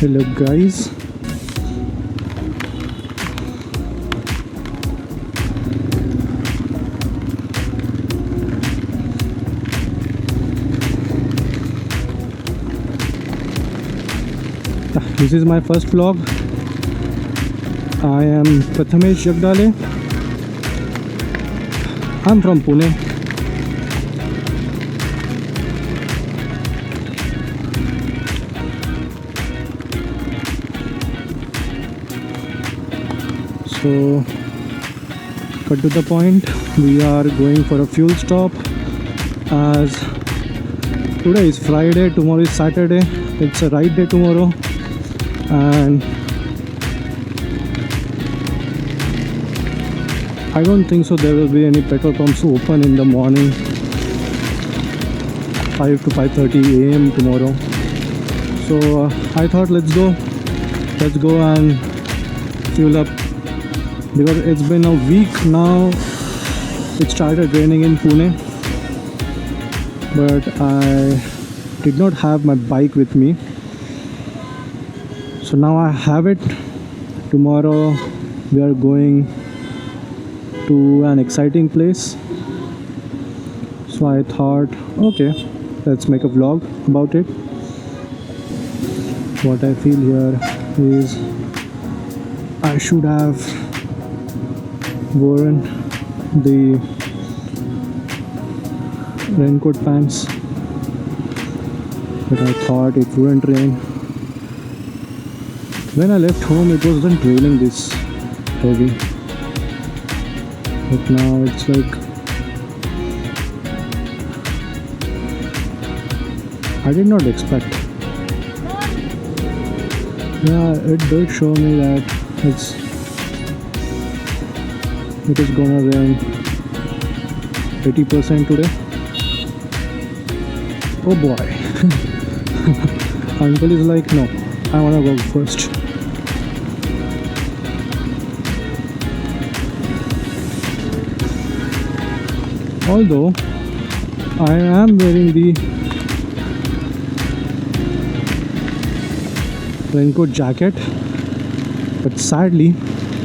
Hello guys. This is my first vlog. I am Prathamesh Jagdale. I'm from Pune. So, cut to the point, we are going for a fuel stop as today is Friday, tomorrow is Saturday. It's a ride day tomorrow, and I don't think so there will be any petrol pumps open in the morning 5 to 5:30 a.m. tomorrow. So I thought let's go and fuel up, because it's been a week now. It started raining in Pune, but I did not have my bike with me, so now I have it. Tomorrow we are going to an exciting place, so I thought, okay, let's make a vlog about it. What I feel here is I should have worn the raincoat pants, but I thought it wouldn't rain. When I left home it wasn't raining this heavy, but now it's like I did not expect. Yeah, it did show me that it is gonna rain 80% today. Oh boy. Uncle is like, no, I wanna go first. Although I am wearing the raincoat jacket, but sadly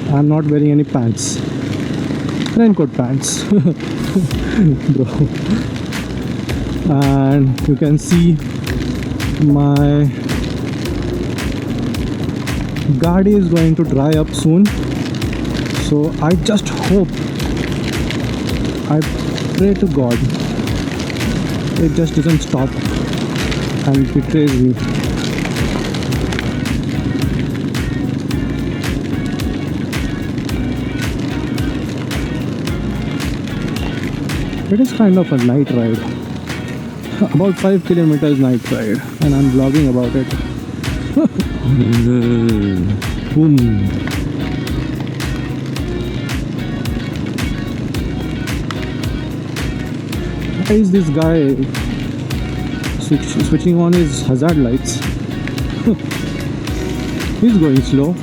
I am not wearing any pants. Raincoat pants. Bro. And you can see my Gaadi is going to dry up soon, so I just hope, I pray to God it just doesn't stop and betrays me. It is kind of a night ride, about 5 kilometers night ride, and I'm vlogging about it. Boom. Why is this guy switching on his hazard lights? He's going slow.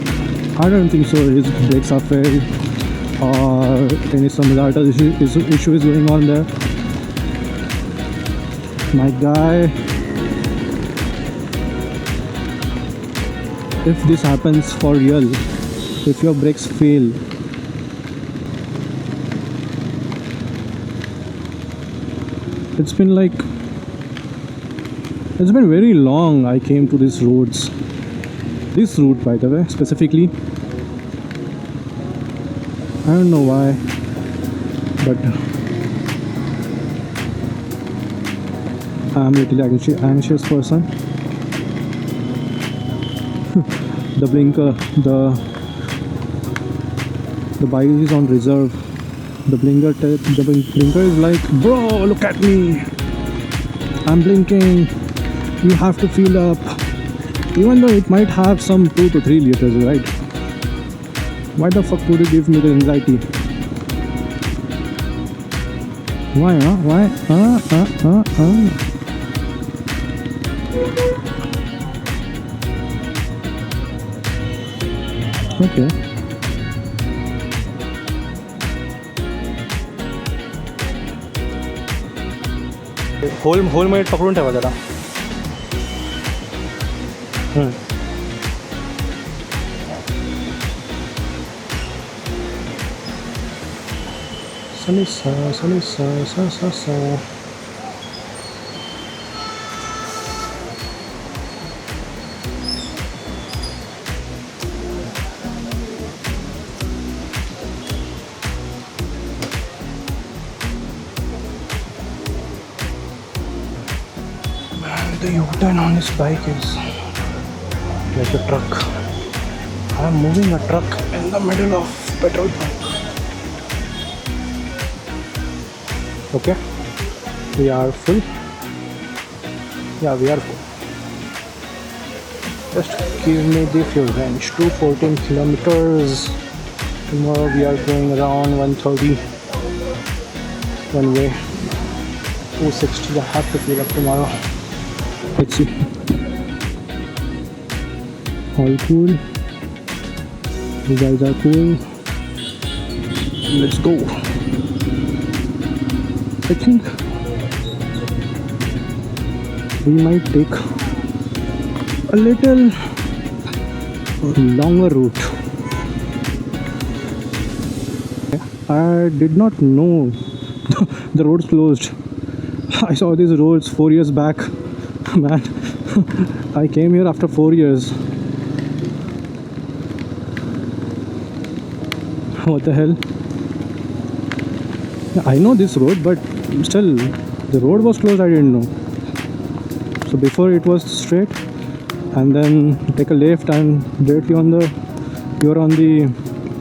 I don't think so his brakes are failed or some other issue is going on there. My guy, if this happens for real, if your brakes fail, it's been very long I came to this route, by the way, specifically. I don't know why, but I'm a little anxious person. The blinker, the bike is on reserve. The blinker is like, bro, look at me, I'm blinking, you have to fill up, even though it might have some 2 to 3 liters, right? Why the fuck would you give me the anxiety? Why, huh? Why? Okay. Hole मध्ये पकडून ठेवा जरा. Sunny sa, sunny sa. Man, the U-turn on this bike is like a truck. I'm moving a truck in the middle of petrol pump. Okay, we are full. Yeah, we are full. Just give me the fuel range. 214 kilometers. Tomorrow we are going around 130 one way. 260. I have to fill up tomorrow. Let's see. All cool. You guys are cool. Let's go. I think we might take a little longer route. I did not know the roads closed. I saw these roads 4 years back. Man, I came here after 4 years. What the hell? I know this road, but still, the road was closed. I didn't know. So before it was straight, and then take a left, and directly you're on the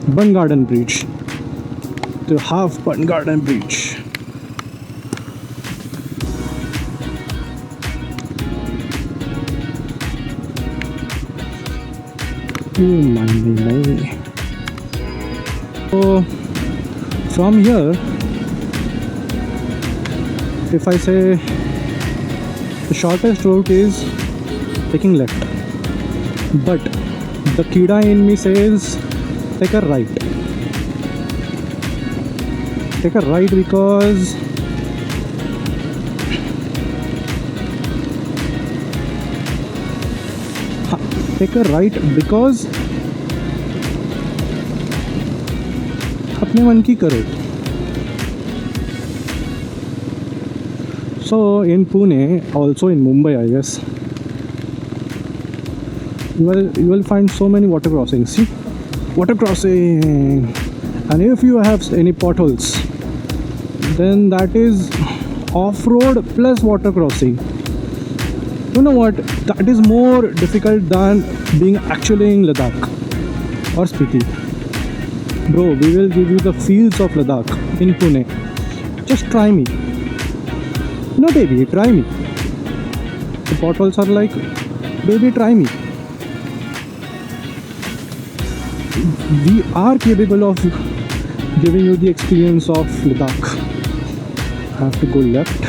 Bun Garden Bridge, the half Bun Garden Bridge. Oh my. So from here, if I say the shortest route is taking left, but the Kida in me says take a right. Take a right because take a right because अपने मन की करो. So in Pune, also in Mumbai, I guess, you will find so many water crossings. See, water crossing, and if you have any potholes, then that is off-road plus water crossing. You know what? That is more difficult than being actually in Ladakh or Spiti. Bro, we will give you the fields of Ladakh in Pune. Just try me. No, baby, try me. The potholes are like, baby, try me. We are capable of giving you the experience of Ladakh. I have to go left.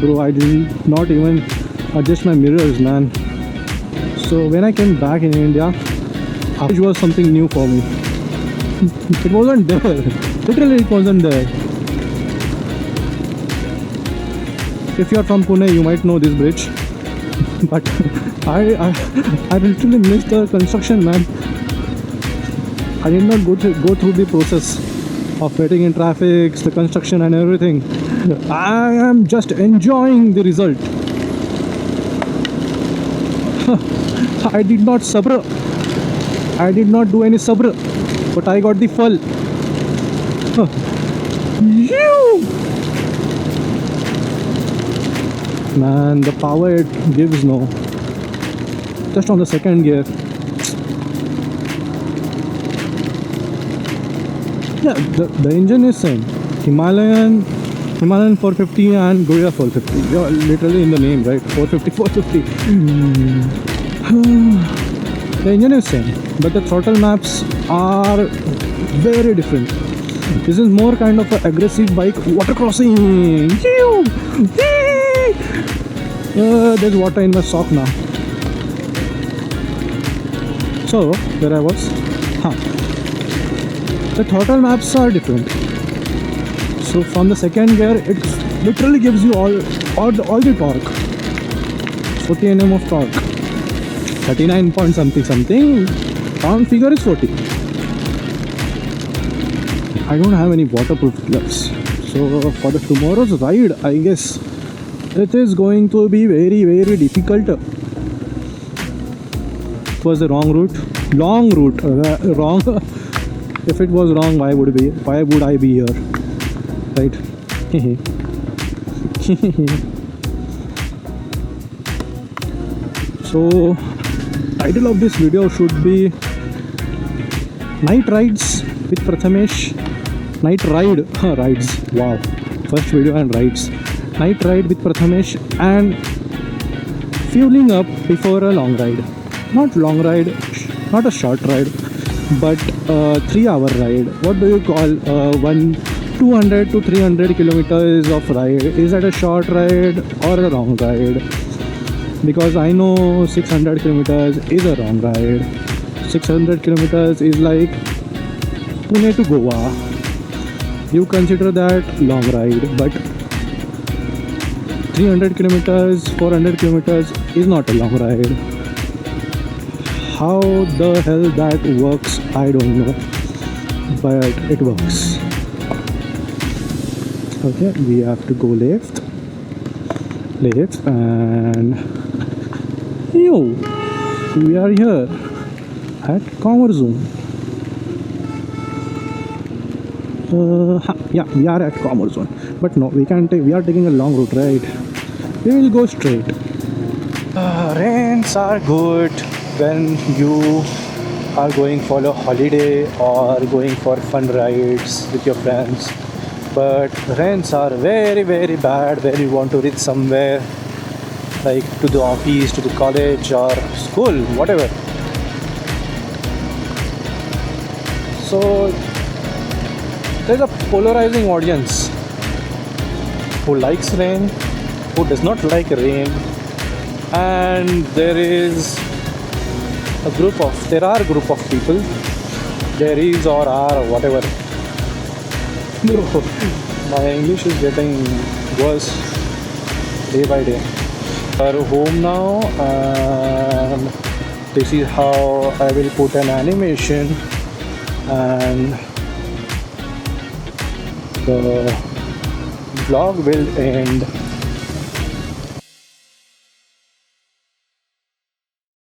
Bro, I did not even adjust my mirrors, man. So when I came back in India, it was something new for me. It wasn't there. Literally, it wasn't there. If you are from Pune, you might know this bridge. But I literally missed the construction, man. I did not go through the process of waiting in traffic, the construction and everything. I am just enjoying the result. I did not sabr. I did not do any sabr, but I got the fall. Man, the power it gives, no. Just on the second gear. Yeah, the engine is same. Himalayan 450 and Goya 450. You're literally in the name, right? 450, 450. The engine is same, but the throttle maps are very different. This is more kind of an aggressive bike. Water crossing. There's water in my sock now. So where I was, the throttle maps are different. So from the second gear, it literally gives you all the torque. 40 Nm of torque. 39 point something. Round figure is 40. I don't have any waterproof gloves. So for the tomorrow's ride, I guess it is going to be very difficult. It was the wrong route. Long route. Wrong. If it was wrong, why would I be here? Right? So title of this video should be Night Rides with Prathamesh. Night Ride. Rides. Wow. First video and rides. Night Ride with Prathamesh and fueling up before a long ride. Not long ride, not a short ride, but a 3-hour ride. What do you call 200 to 300 kilometers of ride? Is that a short ride or a long ride? Because I know 600 kilometers is a long ride. 600 kilometers is like Pune to Goa. You consider that long ride, but 300 kilometers, 400 kilometers is not a long ride. How the hell that works, I don't know, but it works. Okay, we have to go left, and we are here at Commerce Zone. Yeah, we are at Commerce Zone, but no, we can't take. We are taking a long route, right? We will go straight. Rains are good when you are going for a holiday or going for fun rides with your friends, but rains are very bad when you want to reach somewhere, like to the office, to the college or school, whatever. So there's a polarizing audience who likes rain, who does not like rain, and there are a group of people, there is or are or whatever. Bro, my English is getting worse day by day. We are home now, and this is how I will put an animation, and the vlog will end